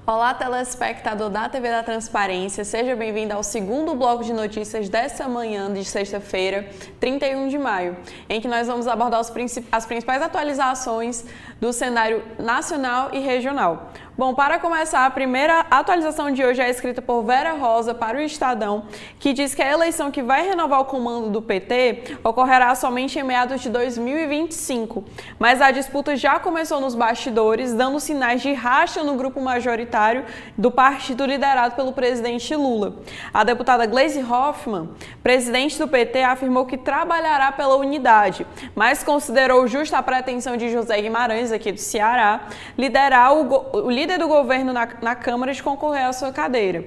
Olá, telespectador da TV da Transparência, seja bem-vindo ao segundo bloco de notícias desta manhã de sexta-feira, 31 de maio, em que nós vamos abordar as principais atualizações do cenário nacional e regional. Bom, para começar, a primeira atualização de hoje é escrita por Vera Rosa para o Estadão, que diz que a eleição que vai renovar o comando do PT ocorrerá somente em meados de 2025, mas a disputa já começou nos bastidores, dando sinais de racha no grupo majoritário do partido liderado pelo presidente Lula. A deputada Gleisi Hoffmann, presidente do PT, afirmou que trabalhará pela unidade, mas considerou justa a pretensão de José Guimarães, aqui do Ceará, liderar o líder do governo na Câmara de concorrer à sua cadeira.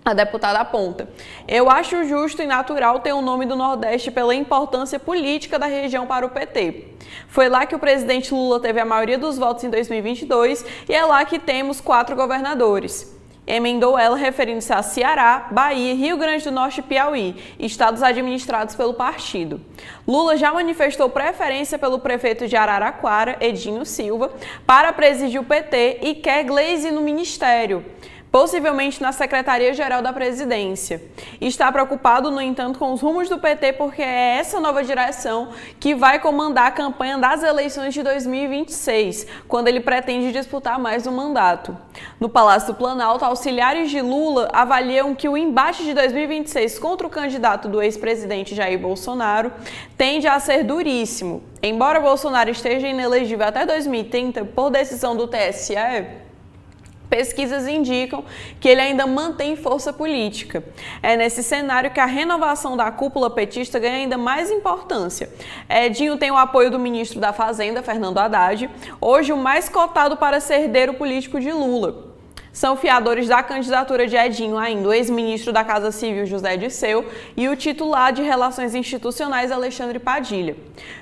A deputada aponta: "Eu acho justo e natural ter o nome do Nordeste pela importância política da região para o PT. Foi lá que o presidente Lula teve a maioria dos votos em 2022 e é lá que temos 4 governadores." Emendou ela, referindo-se a Ceará, Bahia, Rio Grande do Norte e Piauí, estados administrados pelo partido. Lula já manifestou preferência pelo prefeito de Araraquara, Edinho Silva, para presidir o PT e quer Gleisi no ministério, possivelmente na Secretaria-Geral da Presidência. Está preocupado, no entanto, com os rumos do PT, porque é essa nova direção que vai comandar a campanha das eleições de 2026, quando ele pretende disputar mais um mandato. No Palácio do Planalto, auxiliares de Lula avaliam que o embate de 2026 contra o candidato do ex-presidente Jair Bolsonaro tende a ser duríssimo. Embora Bolsonaro esteja inelegível até 2030 por decisão do TSE, pesquisas indicam que ele ainda mantém força política. É nesse cenário que a renovação da cúpula petista ganha ainda mais importância. Edinho tem o apoio do ministro da Fazenda, Fernando Haddad, hoje o mais cotado para ser herdeiro político de Lula. São fiadores da candidatura de Edinho ainda o ex-ministro da Casa Civil, José Dirceu, e o titular de Relações Institucionais, Alexandre Padilha.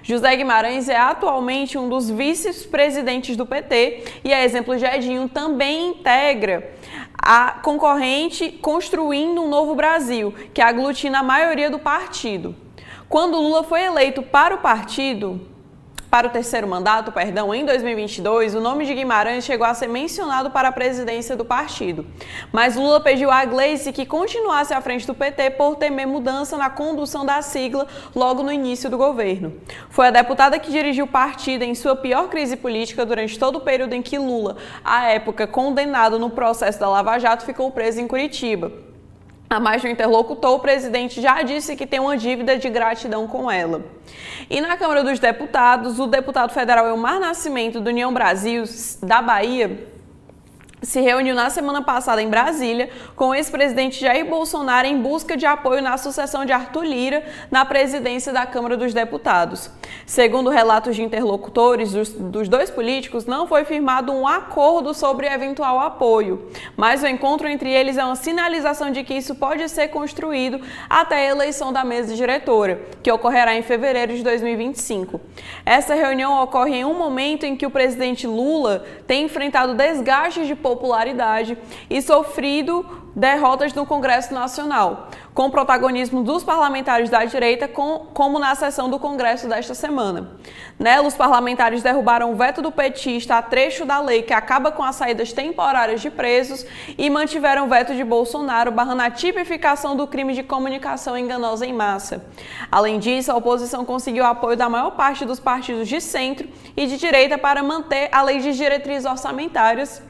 José Guimarães é atualmente um dos vice-presidentes do PT e, a exemplo de Edinho, também integra a concorrente Construindo um Novo Brasil, que aglutina a maioria do partido. Quando Lula foi eleito para o terceiro mandato, em 2022, o nome de Guimarães chegou a ser mencionado para a presidência do partido. Mas Lula pediu a Gleisi que continuasse à frente do PT por temer mudança na condução da sigla logo no início do governo. Foi a deputada que dirigiu o partido em sua pior crise política durante todo o período em que Lula, à época condenado no processo da Lava Jato, ficou preso em Curitiba. A mais de um interlocutor, o presidente já disse que tem uma dívida de gratidão com ela. E na Câmara dos Deputados, o deputado federal Elmar Nascimento, do União Brasil, da Bahia, se reuniu na semana passada em Brasília com o ex-presidente Jair Bolsonaro em busca de apoio na sucessão de Arthur Lira na presidência da Câmara dos Deputados. Segundo relatos de interlocutores dos dois políticos, não foi firmado um acordo sobre eventual apoio, mas o encontro entre eles é uma sinalização de que isso pode ser construído até a eleição da mesa diretora, que ocorrerá em fevereiro de 2025. Essa reunião ocorre em um momento em que o presidente Lula tem enfrentado desgastes de popularidade e sofrido derrotas no Congresso Nacional, com protagonismo dos parlamentares da direita, como na sessão do Congresso desta semana. Nela, os parlamentares derrubaram o veto do petista a trecho da lei que acaba com as saídas temporárias de presos e mantiveram o veto de Bolsonaro, barrando a tipificação do crime de comunicação enganosa em massa. Além disso, a oposição conseguiu o apoio da maior parte dos partidos de centro e de direita para manter a lei de diretrizes orçamentárias,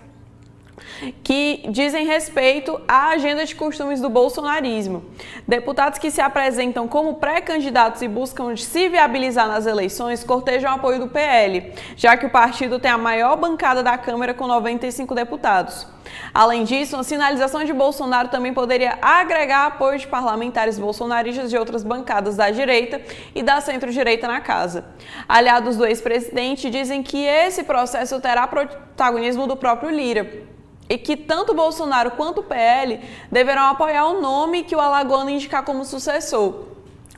que dizem respeito à agenda de costumes do bolsonarismo. Deputados que se apresentam como pré-candidatos e buscam se viabilizar nas eleições cortejam o apoio do PL, já que o partido tem a maior bancada da Câmara com 95 deputados. Além disso, uma sinalização de Bolsonaro também poderia agregar apoio de parlamentares bolsonaristas de outras bancadas da direita e da centro-direita na casa. Aliados do ex-presidente dizem que esse processo terá protagonismo do próprio Lira, e que tanto Bolsonaro quanto o PL deverão apoiar o nome que o alagoano indicar como sucessor,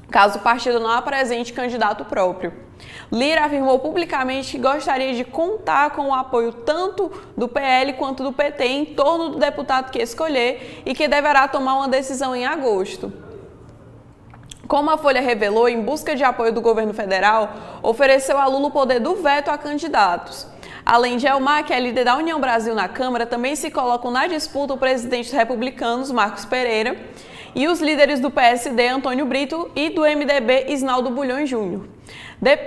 caso o partido não apresente candidato próprio. Lira afirmou publicamente que gostaria de contar com o apoio tanto do PL quanto do PT em torno do deputado que escolher e que deverá tomar uma decisão em agosto. Como a Folha revelou, em busca de apoio do governo federal, ofereceu a Lula o poder do veto a candidatos. Além de Elmar, que é líder da União Brasil na Câmara, também se colocam na disputa o presidente dos republicanos, Marcos Pereira, e os líderes do PSD, Antônio Brito, e do MDB, Isnaldo Bulhões Júnior.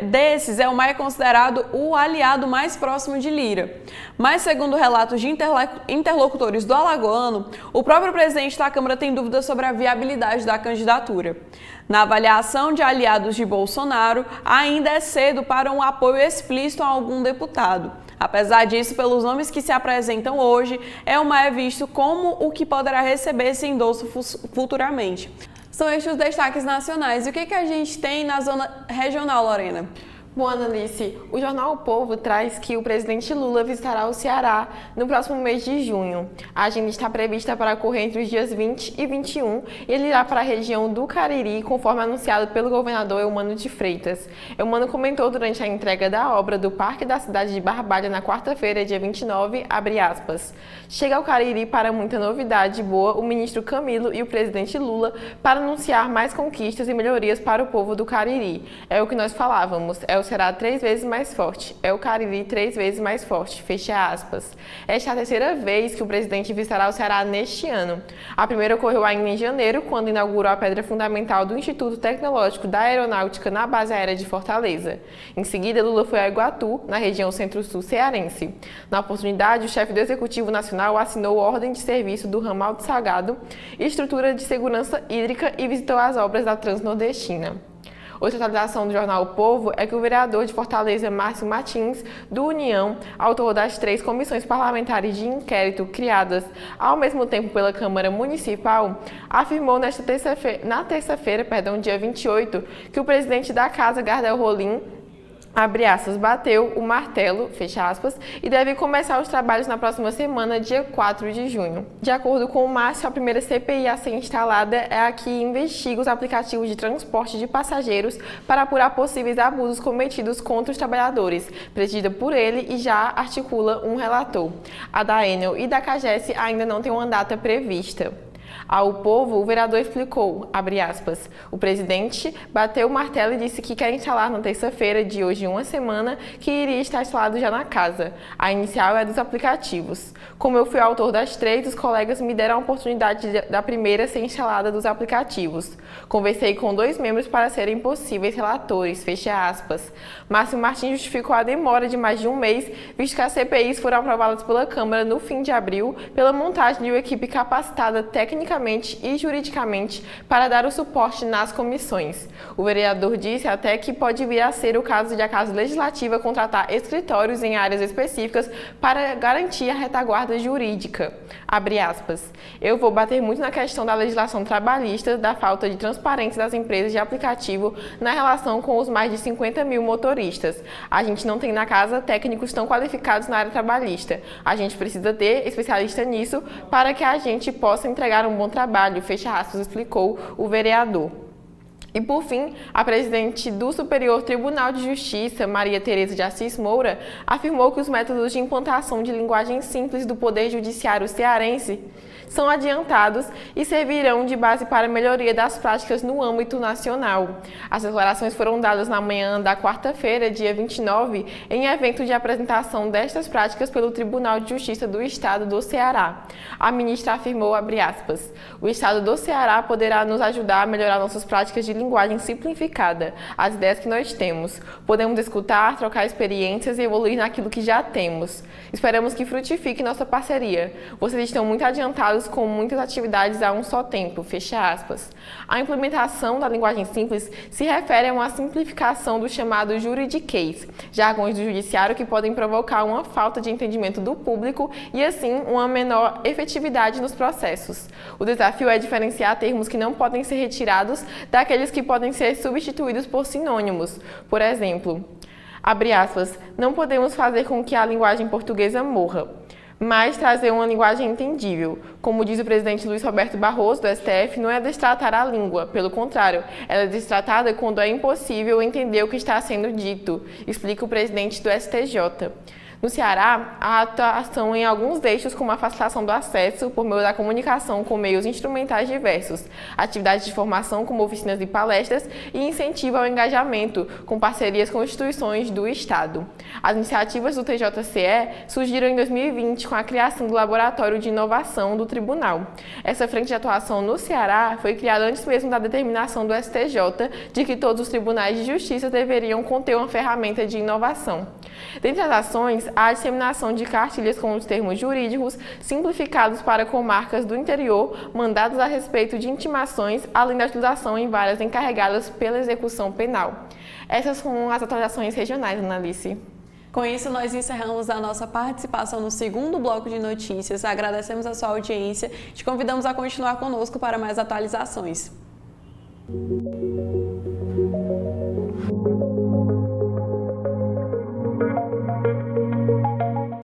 Desses, Elmar é considerado o aliado mais próximo de Lira. Mas, segundo relatos de interlocutores do alagoano, o próprio presidente da Câmara tem dúvidas sobre a viabilidade da candidatura. Na avaliação de aliados de Bolsonaro, ainda é cedo para um apoio explícito a algum deputado. Apesar disso, pelos nomes que se apresentam hoje, Elmar é visto como o que poderá receber esse endosso futuramente. São estes os destaques nacionais. E o que a gente tem na zona regional, Lorena? Bom, Analice, o jornal O Povo traz que o presidente Lula visitará o Ceará no próximo mês de junho. A agenda está prevista para ocorrer entre os dias 20 e 21 e ele irá para a região do Cariri, conforme anunciado pelo governador Eumano de Freitas. Eumano comentou durante a entrega da obra do Parque da cidade de Barbalha na quarta-feira, dia 29, abre aspas, chega ao Cariri para muita novidade boa o ministro Camilo e o presidente Lula para anunciar mais conquistas e melhorias para o povo do Cariri. É o que nós falávamos, o Ceará 3 vezes mais forte, é o Cariri 3 vezes mais forte, fecha aspas. Esta é a terceira vez que o presidente visitará o Ceará neste ano. A primeira ocorreu ainda em janeiro, quando inaugurou a pedra fundamental do Instituto Tecnológico da Aeronáutica na base aérea de Fortaleza. Em seguida, Lula foi a Iguatu, na região centro-sul cearense. Na oportunidade, o chefe do Executivo Nacional assinou ordem de serviço do ramal de Salgado e estrutura de segurança hídrica e visitou as obras da Transnordestina. Outra atualização do jornal O Povo é que o vereador de Fortaleza, Márcio Martins, do União, autor das 3 comissões parlamentares de inquérito criadas ao mesmo tempo pela Câmara Municipal, afirmou na terça-feira, dia 28, que o presidente da Casa, Gardel Rolim, abre aspas, bateu o martelo, fecha aspas, e deve começar os trabalhos na próxima semana, dia 4 de junho. De acordo com o Márcio, a primeira CPI a ser instalada é a que investiga os aplicativos de transporte de passageiros para apurar possíveis abusos cometidos contra os trabalhadores, presidida por ele e já articula um relator. A da Enel e da CAGES ainda não tem uma data prevista. Ao Povo, o vereador explicou, abre aspas, o presidente bateu o martelo e disse que quer instalar na terça-feira de hoje uma semana que iria estar instalado já na casa. A inicial é dos aplicativos. Como eu fui autor das 3, os colegas me deram a oportunidade da primeira ser instalada dos aplicativos. Conversei com 2 membros para serem possíveis relatores, fecha aspas. Márcio Martins justificou a demora de mais de um mês, visto que as CPIs foram aprovadas pela Câmara no fim de abril pela montagem de uma equipe capacitada tecnicamente e juridicamente para dar o suporte nas comissões. O vereador disse até que pode vir a ser o caso de a Casa Legislativa contratar escritórios em áreas específicas para garantir a retaguarda jurídica. Abre aspas. Eu vou bater muito na questão da legislação trabalhista, da falta de transparência das empresas de aplicativo na relação com os mais de 50 mil motoristas. A gente não tem na casa técnicos tão qualificados na área trabalhista. A gente precisa ter especialista nisso para que a gente possa entregar um bom trabalho, fecha aspas, explicou o vereador. E, por fim, a presidente do Superior Tribunal de Justiça, Maria Tereza de Assis Moura, afirmou que os métodos de implantação de linguagem simples do Poder Judiciário cearense são adiantados e servirão de base para a melhoria das práticas no âmbito nacional. As declarações foram dadas na manhã da quarta-feira, dia 29, em evento de apresentação destas práticas pelo Tribunal de Justiça do Estado do Ceará. A ministra afirmou, abre aspas, o Estado do Ceará poderá nos ajudar a melhorar nossas práticas de linguagem simplificada, as ideias que nós temos. Podemos escutar, trocar experiências e evoluir naquilo que já temos. Esperamos que frutifique nossa parceria. Vocês estão muito adiantados com muitas atividades a um só tempo, fecha aspas. A implementação da linguagem simples se refere a uma simplificação do chamado juridiquês, jargões do judiciário que podem provocar uma falta de entendimento do público e, assim, uma menor efetividade nos processos. O desafio é diferenciar termos que não podem ser retirados daqueles que podem ser substituídos por sinônimos. Por exemplo, abre aspas, não podemos fazer com que a linguagem portuguesa morra, mas trazer uma linguagem entendível. Como diz o presidente Luiz Roberto Barroso, do STF, não é destratar a língua, pelo contrário, ela é destratada quando é impossível entender o que está sendo dito, explica o presidente do STJ. No Ceará, há atuação em alguns eixos como a facilitação do acesso por meio da comunicação com meios instrumentais diversos, atividades de formação como oficinas e palestras e incentivo ao engajamento com parcerias com instituições do Estado. As iniciativas do TJCE surgiram em 2020 com a criação do Laboratório de Inovação do Tribunal. Essa frente de atuação no Ceará foi criada antes mesmo da determinação do STJ de que todos os tribunais de justiça deveriam conter uma ferramenta de inovação. Dentre as ações, há a disseminação de cartilhas com os termos jurídicos simplificados para comarcas do interior, mandados a respeito de intimações, além da utilização em varas encarregadas pela execução penal. Essas são as atualizações regionais, Analice. Com isso, nós encerramos a nossa participação no segundo bloco de notícias. Agradecemos a sua audiência e te convidamos a continuar conosco para mais atualizações.